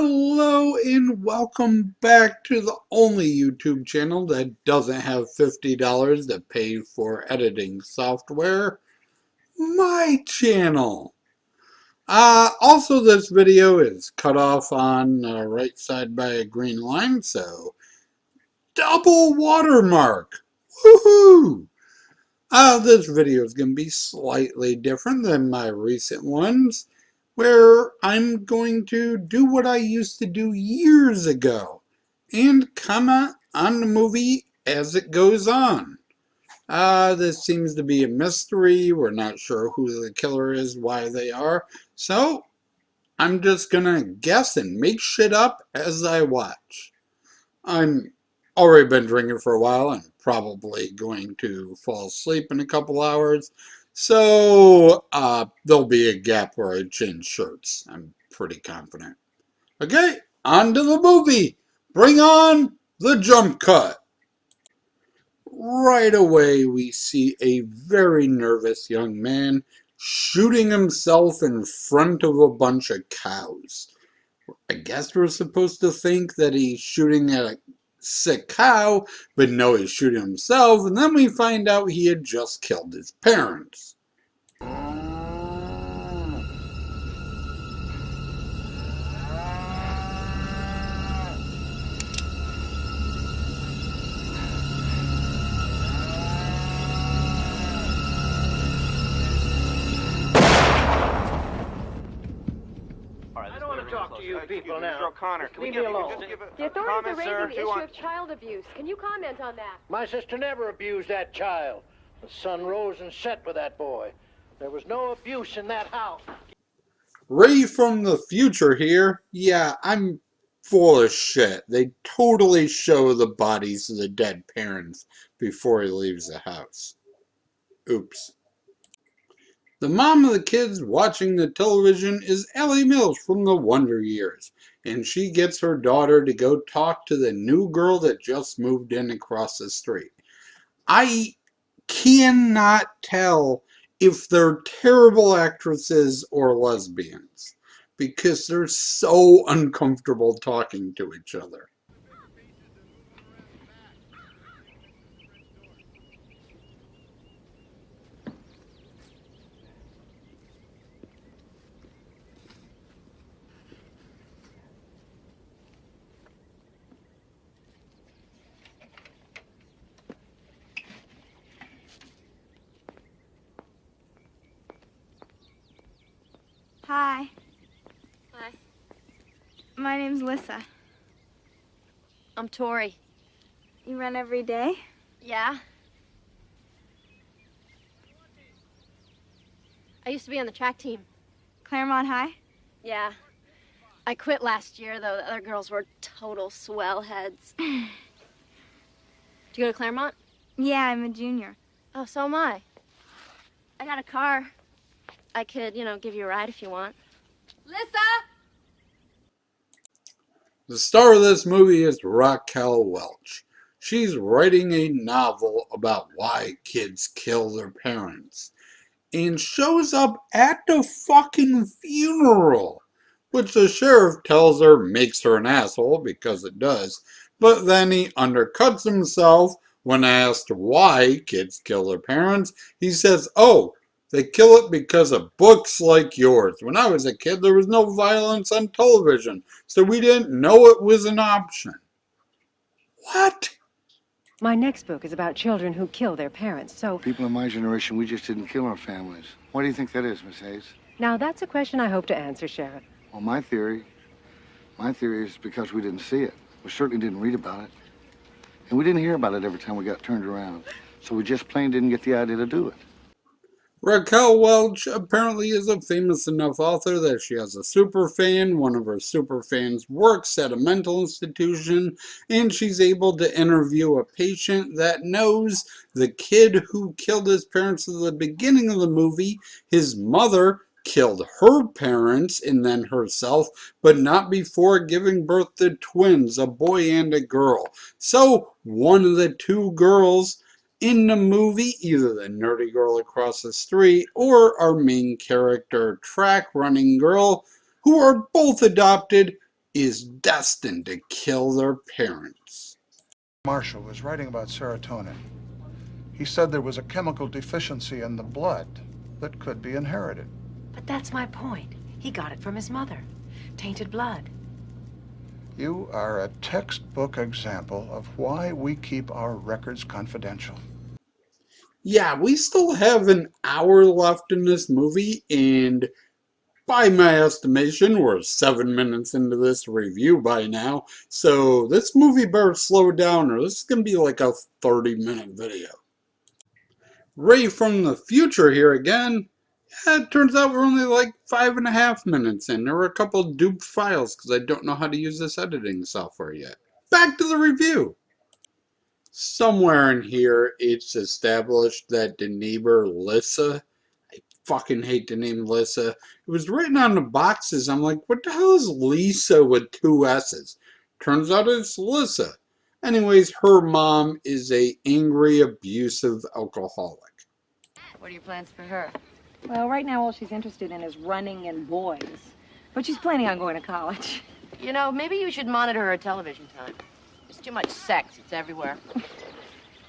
Hello and welcome back to the only YouTube channel that doesn't have $50 to pay for editing software, my channel. Also this video is cut off on the right side by a green line, so double watermark. Woohoo! This video is going to be slightly different than my recent ones, where I'm going to do what I used to do years ago and comment on the movie as it goes on. This seems to be a mystery. We're not sure who the killer is, why they are, so I'm just gonna guess and make shit up as I watch. I'm already been drinking for a while. I'm probably going to fall asleep in a couple hours. So there'll be a gap where I change shirts. I'm pretty confident. Okay, on to the movie. Bring on the jump cut. Right away we see a very nervous young man shooting himself in front of a bunch of cows. I guess we're supposed to think that he's shooting at a sick cow, but no, he's shooting himself, and then we find out he had just killed his parents. I don't want to talk to you people now. Mr. O'Connor, can we Leave give me alone. just give a The authorities comment, are sir, raising the issue of child abuse. Can you comment on that? My sister never abused that child. The sun rose and set with that boy. There was no abuse in that house. Ray from the future here. Yeah, I'm full of shit. They totally show the bodies of the dead parents before he leaves the house. Oops. The mom of the kids watching the television is Ellie Mills from the Wonder Years, and she gets her daughter to go talk to the new girl that just moved in across the street. I cannot tell if they're terrible actresses or lesbians because they're so uncomfortable talking to each other. Hi, Hi. my name's Lissa. I'm Tori. You run every day? Yeah? I used to be on the track team. Claremont High? Yeah. I quit last year, though. The other girls were total swell heads. Did you go to Claremont? Yeah, I'm a junior. Oh, so am I. I got a car. I could, give you a ride if you want. Lissa! The star of this movie is Raquel Welch. She's writing a novel about why kids kill their parents and shows up at the fucking funeral, which the sheriff tells her makes her an asshole, because it does, but then he undercuts himself when asked why kids kill their parents. He says, oh, they kill it because of books like yours. When I was a kid, there was no violence on television, so we didn't know it was an option. What? My next book is about children who kill their parents, so... People in my generation, we just didn't kill our families. Why do you think that is, Miss Hayes? Now, that's a question I hope to answer, Sheriff. Well, my theory is because we didn't see it. We certainly didn't read about it. And we didn't hear about it every time we got turned around. So we just plain didn't get the idea to do it. Raquel Welch apparently is a famous enough author that she has a super fan. One of her super fans works at a mental institution, and she's able to interview a patient that knows the kid who killed his parents at the beginning of the movie. His mother killed her parents and then herself, but not before giving birth to twins, a boy and a girl. So one of the two girls in the movie, either the nerdy girl across the street or our main character, track running girl, who are both adopted, is destined to kill their parents. Marshall was writing about serotonin. He said there was a chemical deficiency in the blood that could be inherited. But that's my point. He got it from his mother. Tainted blood. You are a textbook example of why we keep our records confidential. Yeah, we still have an hour left in this movie, and by my estimation, we're 7 minutes into this review by now, so this movie better slow down or this is going to be like a 30-minute video. Ray from the future here again. Yeah, it turns out we're only like 5.5 minutes in. There were a couple duped files because I don't know how to use this editing software yet. Back to the review. Somewhere in here, it's established that the neighbor Lissa, I fucking hate the name Lissa, it was written on the boxes. I'm like, what the hell is Lisa with 2 S's? Turns out it's Lissa. Anyways, her mom is a angry, abusive alcoholic. What are your plans for her? Well, right now all she's interested in is running and boys. But she's planning on going to college. You know, maybe you should monitor her television time. There's too much sex. It's everywhere.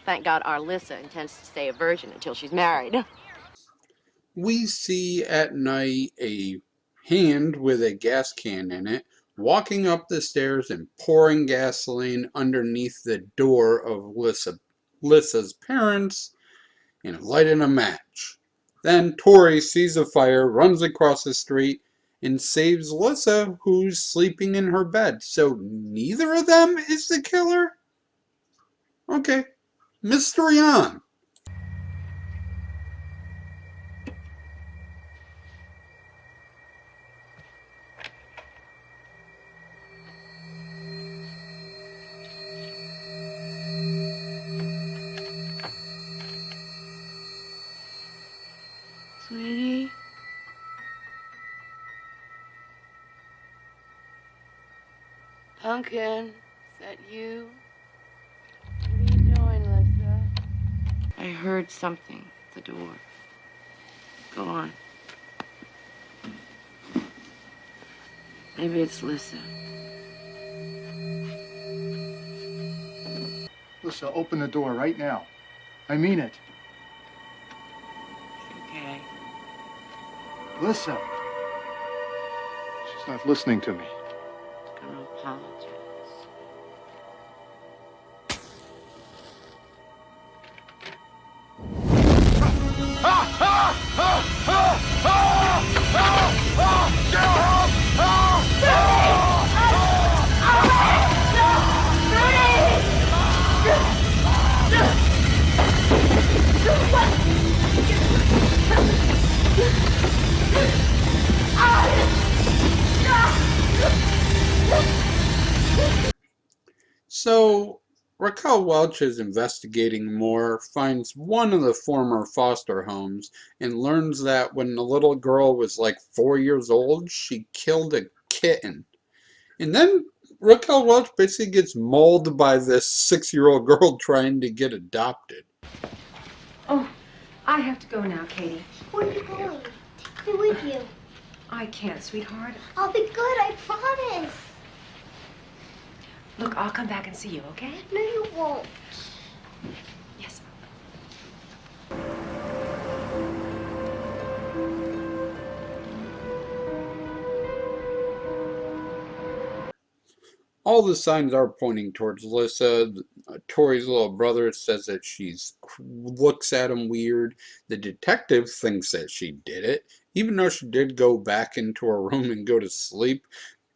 Thank God our Lissa intends to stay a virgin until she's married. We see at night a hand with a gas can in it walking up the stairs and pouring gasoline underneath the door of Lissa's parents and lighting a match. Then Tori sees a fire, runs across the street, and saves Lissa, who's sleeping in her bed. So neither of them is the killer? Okay. Mystery on. Sweetie? Pumpkin, is that you? What are you doing, Lissa? I heard something at the door. Go on. Maybe it's Lissa. Lissa, open the door right now. I mean it. Okay. Lissa. She's not listening to me. I'm gonna apologize. So, Raquel Welch is investigating more, finds one of the former foster homes, and learns that when the little girl was like 4 years old, she killed a kitten. And then Raquel Welch basically gets mauled by this 6-year-old girl trying to get adopted. Oh, I have to go now, Katie. Where are you going? Take me with you. I can't, sweetheart. I'll be good, I promise. Look, I'll come back and see you, okay? No, you won't. Yes. All the signs are pointing towards Lissa. Tori's little brother says that she looks at him weird. The detective thinks that she did it, even though she did go back into her room and go to sleep.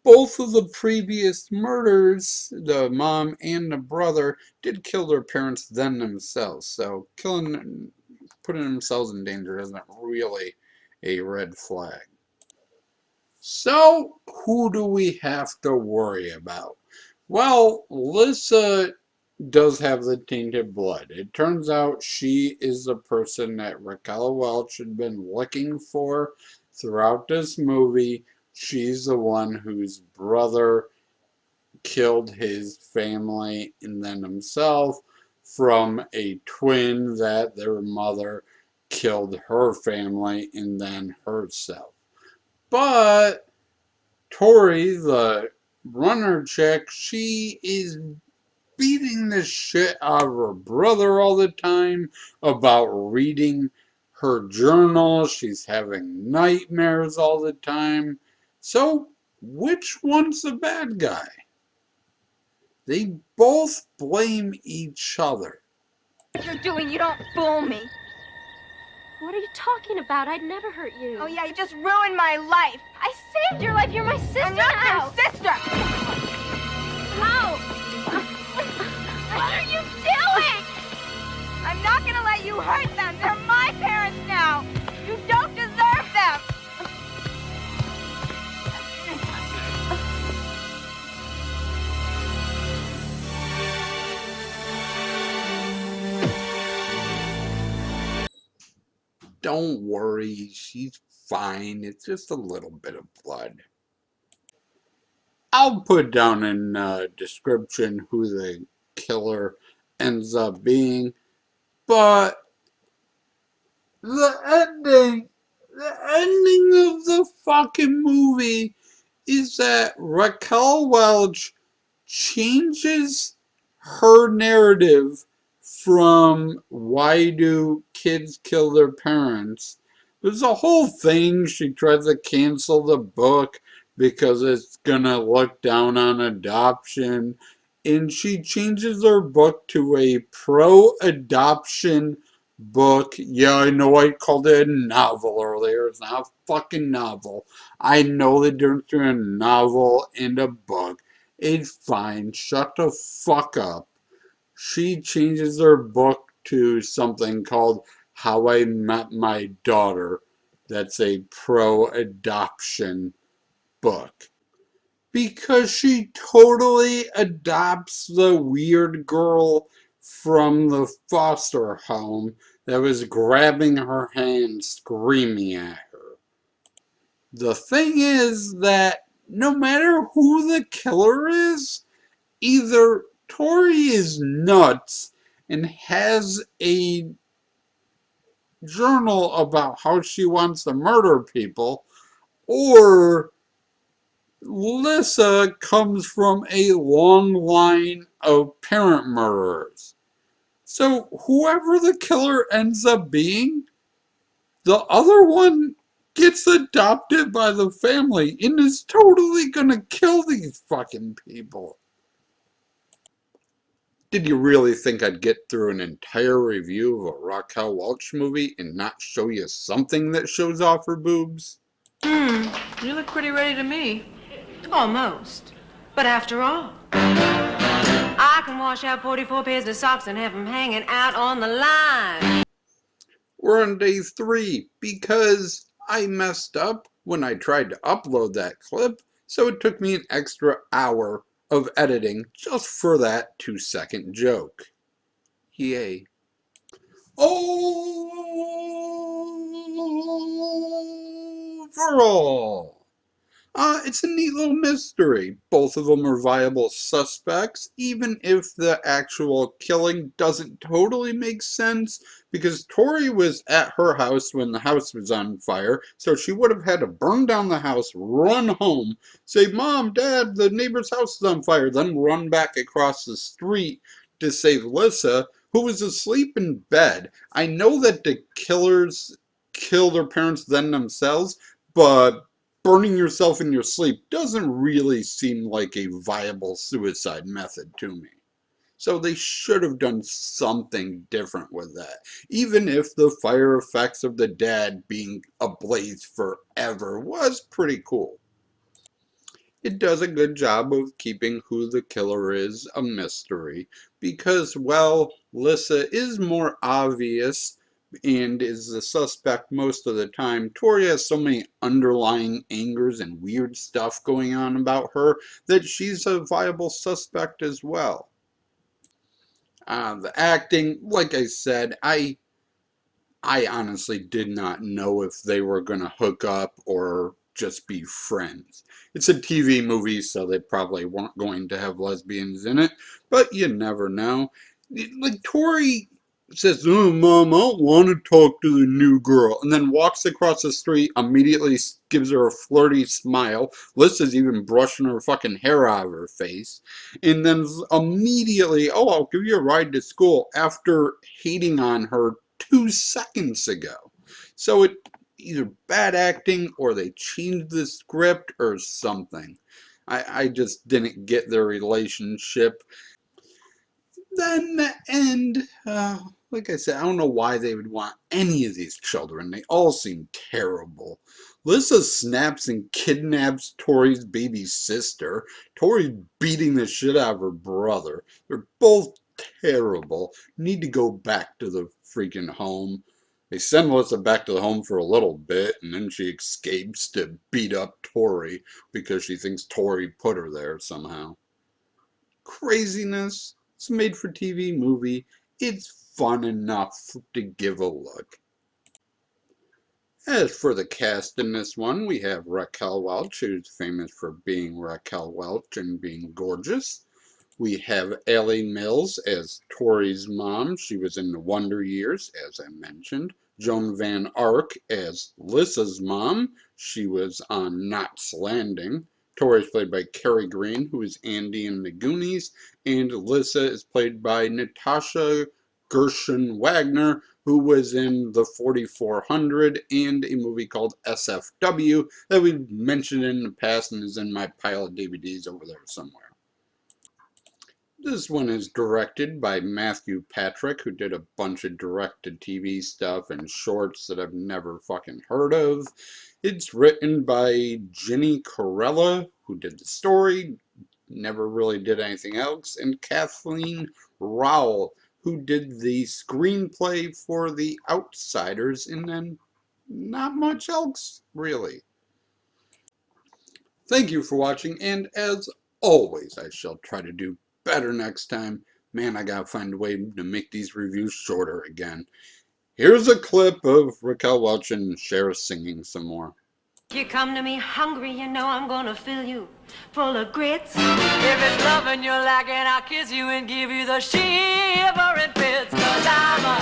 Both of the previous murders, the mom and the brother, did kill their parents then themselves. So putting themselves in danger isn't really a red flag. So who do we have to worry about? Well, Lissa does have the tainted blood. It turns out she is the person that Raquel Welch had been looking for throughout this movie. She's the one whose brother killed his family and then himself from a twin that their mother killed her family and then herself. But Tori, the runner chick, she is beating the shit out of her brother all the time about reading her journal. She's having nightmares all the time. So, which one's the bad guy? They both blame each other. What you're doing, you don't fool me. What are you talking about? I'd never hurt you. Oh yeah, you just ruined my life. I saved your life. You're my sister I'm not now. your sister. How? What are you doing? I'm not gonna let you hurt them. They're my parents now. You don't deserve them. Don't worry, she's fine. It's just a little bit of blood. I'll put down in description who the killer ends up being, but the ending of the fucking movie is that Raquel Welch changes her narrative from why do kids kill their parents. There's a whole thing. She tries to cancel the book because it's gonna look down on adoption, and she changes her book to a pro-adoption book. Yeah, I know I called it a novel earlier. It's not a fucking novel. I know the difference between a novel and a book. It's fine. Shut the fuck up. She changes her book to something called How I Met My Daughter. That's a pro-adoption book. Because she totally adopts the weird girl from the foster home that was grabbing her hand, screaming at her. The thing is that no matter who the killer is, either Tori is nuts and has a journal about how she wants to murder people, or Lissa comes from a long line of parent murderers. So whoever the killer ends up being, the other one gets adopted by the family and is totally gonna kill these fucking people. Did you really think I'd get through an entire review of a Raquel Welch movie and not show you something that shows off her boobs? You look pretty ready to me. Almost. But after all, I can wash out 44 pairs of socks and have them hanging out on the line. We're on day 3 because I messed up when I tried to upload that clip, so it took me an extra hour of editing just for that 2-second joke. Yay. Overall, it's a neat little mystery. Both of them are viable suspects, even if the actual killing doesn't totally make sense, because Tori was at her house when the house was on fire, so she would have had to burn down the house, run home, say, Mom, Dad, the neighbor's house is on fire, then run back across the street to save Lissa, who was asleep in bed. I know that the killers kill their parents then themselves, but burning yourself in your sleep doesn't really seem like a viable suicide method to me. So they should have done something different with that. Even if the fire effects of the dad being ablaze forever was pretty cool. It does a good job of keeping who the killer is a mystery because, well, Lissa is more obvious and is the suspect most of the time. Tori has so many underlying angers and weird stuff going on about her that she's a viable suspect as well. The acting, like I said, I honestly did not know if they were going to hook up or just be friends. It's a TV movie, so they probably weren't going to have lesbians in it, but you never know. Like, Tori says, "Oh, Mom, I don't want to talk to the new girl," and then walks across the street, immediately gives her a flirty smile. Lissa's even brushing her fucking hair out of her face, and then immediately, "Oh, I'll give you a ride to school," after hating on her 2 seconds ago. So it either bad acting or they changed the script or something. I just didn't get their relationship. Then the end, like I said, I don't know why they would want any of these children. They all seem terrible. Lissa snaps and kidnaps Tori's baby sister. Tori's beating the shit out of her brother. They're both terrible. Need to go back to the freaking home. They send Lissa back to the home for a little bit, and then she escapes to beat up Tori because she thinks Tori put her there somehow. Craziness. It's a made for TV movie. It's fun enough to give a look. As for the cast in this one, we have Raquel Welch, who's famous for being Raquel Welch and being gorgeous. We have Allie Mills as Tori's mom. She was in The Wonder Years, as I mentioned. Joan Van Ark as Lissa's mom. She was on Knots Landing. Tori is played by Carrie Green, who is Andy in The Goonies. And Lissa is played by Natasha Gershon Wagner, who was in The 4400 and a movie called SFW that we've mentioned in the past and is in my pile of DVDs over there somewhere. This one is directed by Matthew Patrick, who did a bunch of direct-to-TV stuff and shorts that I've never fucking heard of. It's written by Ginny Corella, who did the story, never really did anything else, and Kathleen Rowell, who did the screenplay for The Outsiders, and then not much else, really. Thank you for watching, and as always, I shall try to do better next time. Man, I gotta find a way to make these reviews shorter again. Here's a clip of Raquel Welch and Cher singing some more. You come to me hungry, you know I'm gonna fill you full of grits. If it's loving you're lacking, I'll kiss you and give you the shivering fits. 'Cause I'm a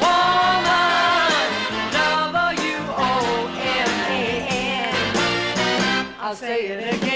woman, W-O-M-A-N. I'll say it again.